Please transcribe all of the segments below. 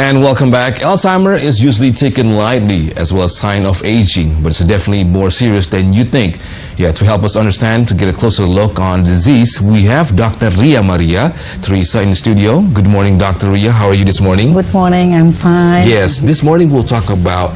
And welcome back. Alzheimer is usually taken lightly as well as sign of aging, but it's definitely more serious than you think. Yeah, to help us understand, to get a closer look on disease, we have Dr. Ria Maria Theresa in the studio. Good morning, Dr. Ria. How are you this morning? Good morning. I'm fine. Yes, this morning we'll talk about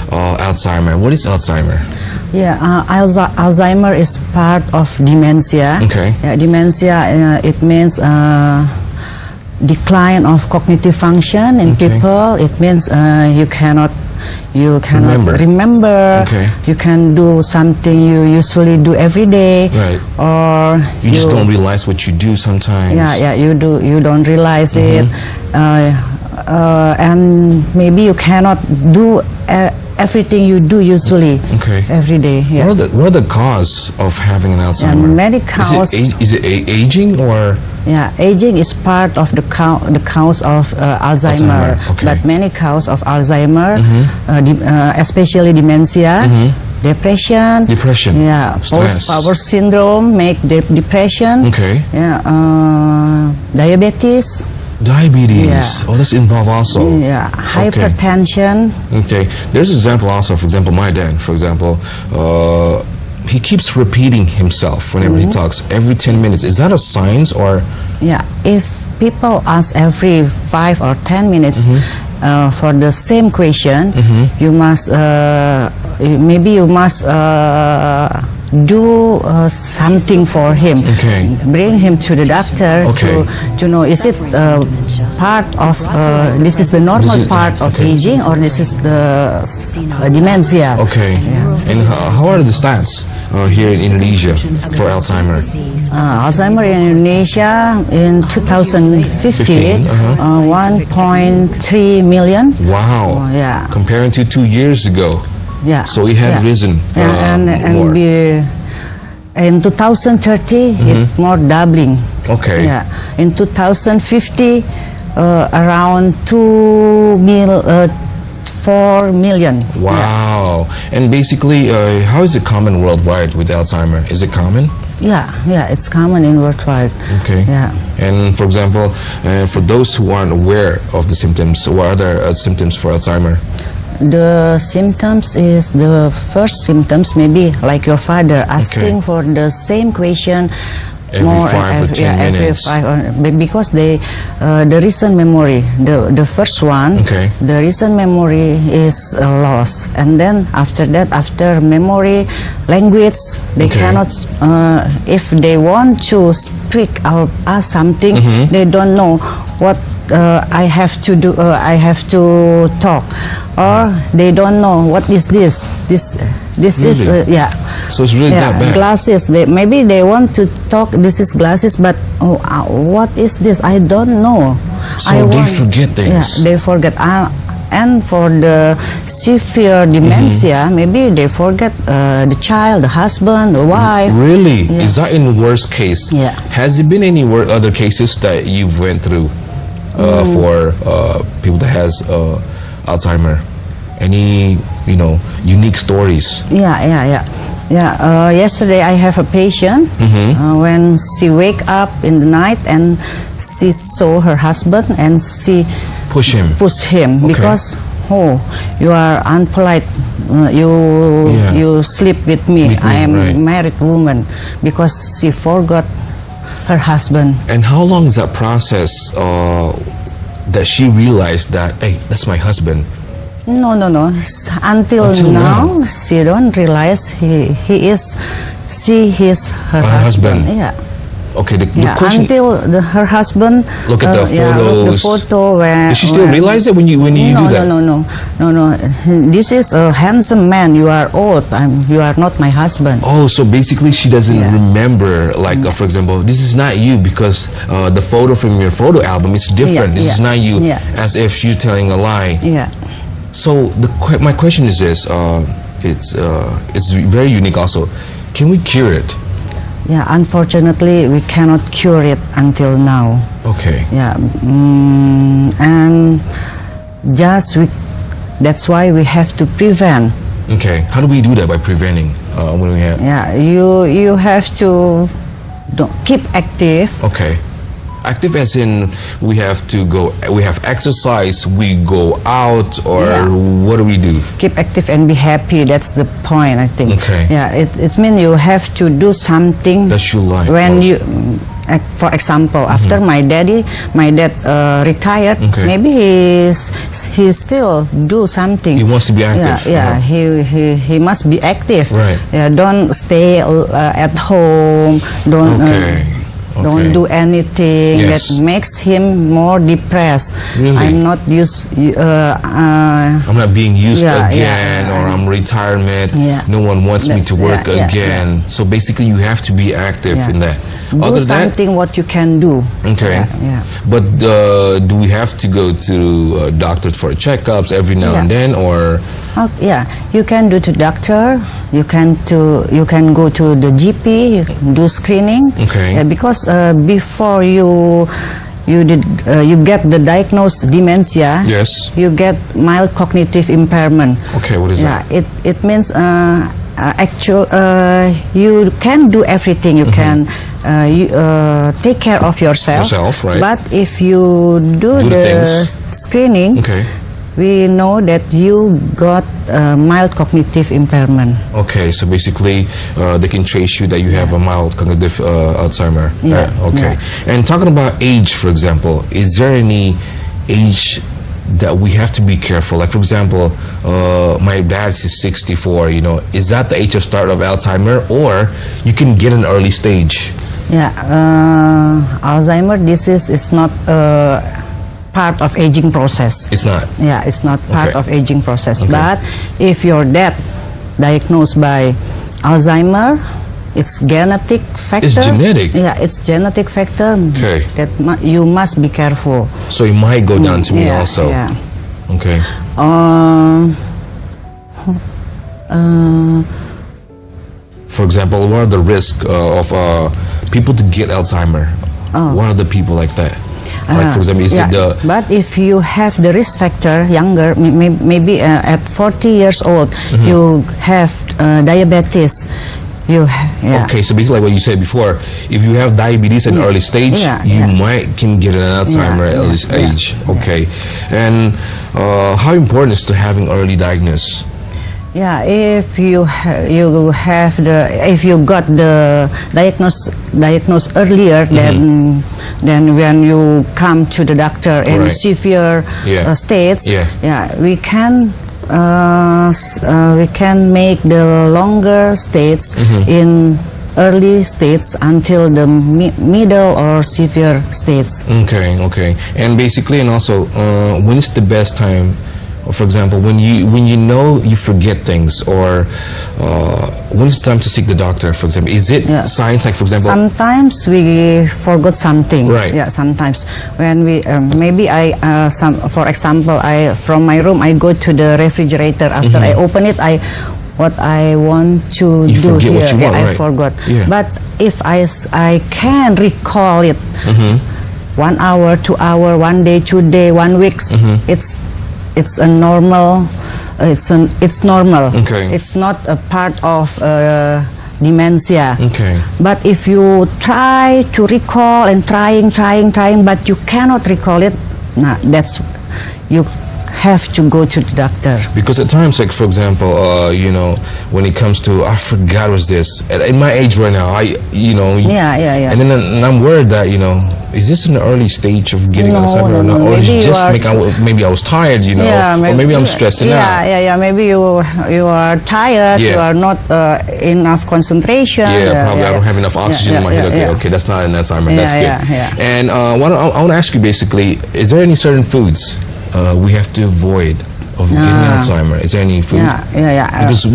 Alzheimer. What is Alzheimer? Yeah, Alzheimer is part of dementia. Okay. Dementia, it means decline of cognitive function in people. It means you cannot remember. Okay. You can do something you usually do every day. Right. Or you just don't realize what you do sometimes. Yeah, you do. You don't realize it, and maybe you cannot do everything you do usually every day. Yeah. What are the cause of having an Alzheimer? And many cause. Is it aging or? Yeah, aging is part of the cause of Alzheimer. Okay. But many cause of Alzheimer, especially dementia, depression. Yeah, post-power syndrome make depression. Okay. Yeah, diabetes. Diabetes. Oh, that's involved also. Yeah, hypertension. Okay. There's an example also. For example, my dad. For example, he keeps repeating himself whenever he talks. Every 10 minutes. Is that a signs or? Yeah. If people ask every 5 or 10 minutes for the same question, you must maybe you must do something for him. Okay. Bring him to the doctor to know, is it part of this is the normal part of aging, or this is the dementia. Okay. Yeah. And how are the stats here in Indonesia for Alzheimer? Alzheimer in Indonesia in 2015, 1.3 million. Wow. Yeah. Comparing to 2 years ago. Yeah. So it had risen more. In 2030, it's more doubling. Okay. Yeah. In 2050, around 4 million. Wow. Yeah. And basically, how is it common worldwide with Alzheimer? Is it common? Yeah, it's common in worldwide. Okay. Yeah. And for example, for those who aren't aware of the symptoms, what are the symptoms for Alzheimer? The symptoms is the first symptoms, maybe like your father asking for the same question every 5 or 10 minutes. Because the recent memory, the first one, the recent memory is lost, and then after that, after memory, language, they cannot. If they want to speak or ask something, they don't know what I have to do. I have to talk, or they don't know what is this. This is So it's really that bad. Glasses. Maybe they want to talk. This is glasses, but what is this? I don't know. So they forget things. Yeah, they forget. And for the severe dementia, maybe they forget the child, the husband, the wife. Really? Yes. Is that in worst case? Yeah. Has there been any other cases that you've went through for people that has Alzheimer? Any unique stories? Yeah. Yesterday I have a patient. When she wake up in the night and she saw her husband and she push him because you are unpolite. You sleep with me. I am a married woman, because she forgot her husband. And how long is that process that she realized that, hey, that's my husband? No. Until now, she don't realize she is her husband. Yeah. Okay. The question, until her husband look at the photos. The photo where. Does she still realize it when you do that? No. This is a handsome man. You are old. You are not my husband. Oh, so basically she doesn't remember. Like for example, this is not you because the photo from your photo album is different. This is not you. As if she's telling a lie. Yeah. So my question is this: it's very unique. Also, can we cure it? Yeah, unfortunately, we cannot cure it until now. Okay. Yeah, and that's why we have to prevent. Okay. How do we do that by preventing? When we have? Yeah, you have to keep active. Okay. Active as in we have exercise, we go out, or what do we do? Keep active and be happy. That's the point, I think. Okay. Yeah, it means you have to do something that you like. When you, for example, after my dad retired, maybe he still do something. He wants to be active. Yeah, he must be active. Right. Yeah, don't stay at home. Don't do anything that makes him more depressed. Really? I'm not being used again, or I'm retirement. No one wants me to work again. So basically, you have to be active in that. Do something what you can do. Okay. But do we have to go to doctors for checkups every now and then, or? You can do to doctor. You can go to the GP. You can do screening. Okay. Because before you get the diagnosed dementia, you get mild cognitive impairment. Okay, what is that? It means you can do everything. You can take care of yourself. Right. But if you do the screening, we know that you got mild cognitive impairment. Okay, so basically they can trace you that you have a mild cognitive Alzheimer. Okay. And talking about age, for example, is there any age that we have to be careful? Like, for example, my dad is 64, is that the age of start of Alzheimer, or you can get an early stage? Alzheimer disease is not part of aging process. It's not? Yeah, it's not part of aging process. But if your dad diagnosed by Alzheimer, it's genetic factor. It's genetic? Yeah, it's genetic factor that you must be careful. So it might go down to me also? Yeah. Okay. For example, what are the risks of people to get Alzheimer? What are the people like that? Like, for example, but if you have the risk factor younger, maybe at 40 years old, you have diabetes. Okay, so basically like what you said before, if you have diabetes at an early stage, you can get an Alzheimer at early age. Okay. And how important is to having early diagnosis? If you got the diagnosed earlier than when you come to the doctor in severe states, we can make the longer states in early states until the middle or severe states. Okay. And basically, and also, when is the best time? For example, when you know you forget things, or when it's time to seek the doctor, for example, is it signs like, for example? Sometimes we forgot something. Right. Yeah. Sometimes when we for example, from my room I go to the refrigerator. After I open it, what I want to do here, I forgot. But if I can recall it, 1 hour, 2 hour, 1 day, 2 day, 1 week, it's a normal. It's normal. Okay. It's not a part of dementia. Okay. But if you try to recall and trying, but you cannot recall it, that's you have to go to the doctor. Because at times, like, for example, when it comes to, I forgot what's this. In my age right now, and then I'm worried that, is this an early stage of getting Alzheimer or not? Or is it just maybe I was tired, or maybe I'm stressing out. Maybe you are tired, you are not enough concentration. Probably I don't have enough oxygen in my head. Okay, that's not an Alzheimer, that's good. And I want to ask you basically, is there any certain foods we have to avoid of getting Alzheimer? Is there any food? Because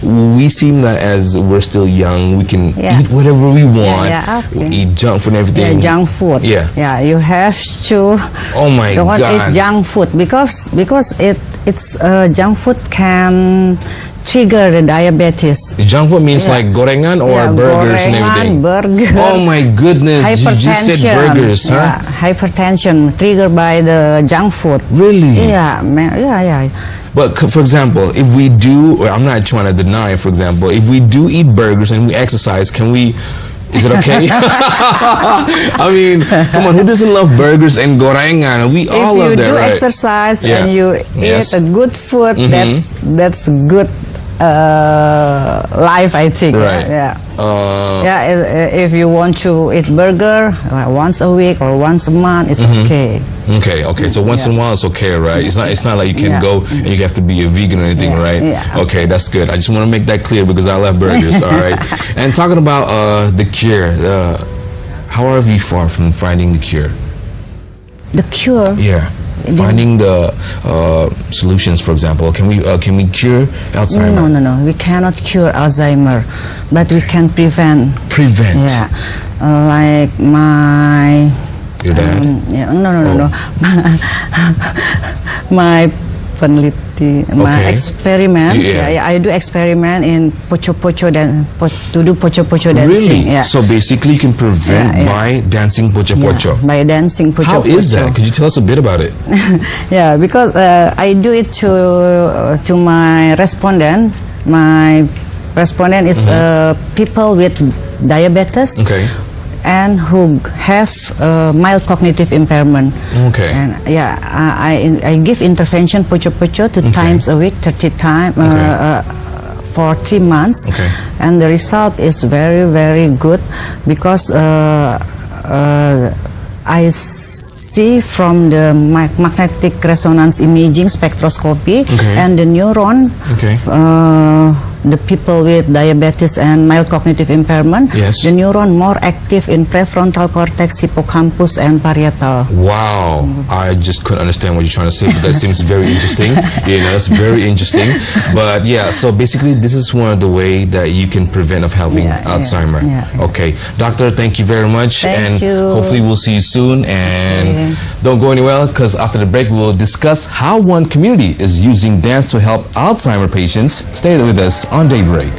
we seem that as we're still young, we can eat whatever we want. We eat junk food and everything. Junk food. You have to. Oh my God! Don't eat junk food because junk food can trigger the diabetes. Junk food means like gorengan or burgers and everything? Burger. Oh my goodness, you just said burgers, huh? Hypertension triggered by the junk food. Really? Yeah. But for example, if we do, or I'm not trying to deny, for example, if we do eat burgers and we exercise, can we Is it okay? I mean, come on, who doesn't love burgers and gorengan? We all love that, right? If you do exercise Yeah. and you Yes. eat a good food, that's good life, I think. Right. Yeah. Uh, If you want to eat burger once a week or once a month, it's okay. Okay. So once in a while it's okay, right? It's not like you can go and you have to be a vegan or anything, Yeah, right? yeah. Okay, that's good. I just want to make that clear because I love burgers. All right. And talking about the cure, how are we far from finding the cure? The cure. Yeah. Finding the solutions, for example, can we cure Alzheimer? No. We cannot cure Alzheimer, but we can prevent. Prevent. Yeah. Like my. Your dad? No. My peneliti, my Okay. experiment. Yeah. I do experiment in pocho-pocho to do pocho-pocho dancing. Really? Yeah. So basically, you can prevent by dancing pocho-pocho. By dancing How pocho-pocho. is that? Could you tell us a bit about it? Yeah, because I do it to my respondent. My respondent is people with diabetes. Okay. And who have mild cognitive impairment. Okay. And I give intervention pocho-pocho 2 times a week, 30 times for 3 months. Okay. And the result is very, very good because I see from the magnetic resonance imaging spectroscopy and the neuron, the people with diabetes and mild cognitive impairment, the neuron more active in prefrontal cortex, hippocampus, and parietal. Wow, I just couldn't understand what you're trying to say, but that seems very interesting. That's very interesting. But yeah, so basically this is one of the way that you can prevent of having Alzheimer. Okay, doctor, thank you very much. Thank you. Hopefully we'll see you soon. And don't go anywhere, because after the break we'll discuss how one community is using dance to help Alzheimer patients. Stay with us on DayBreak.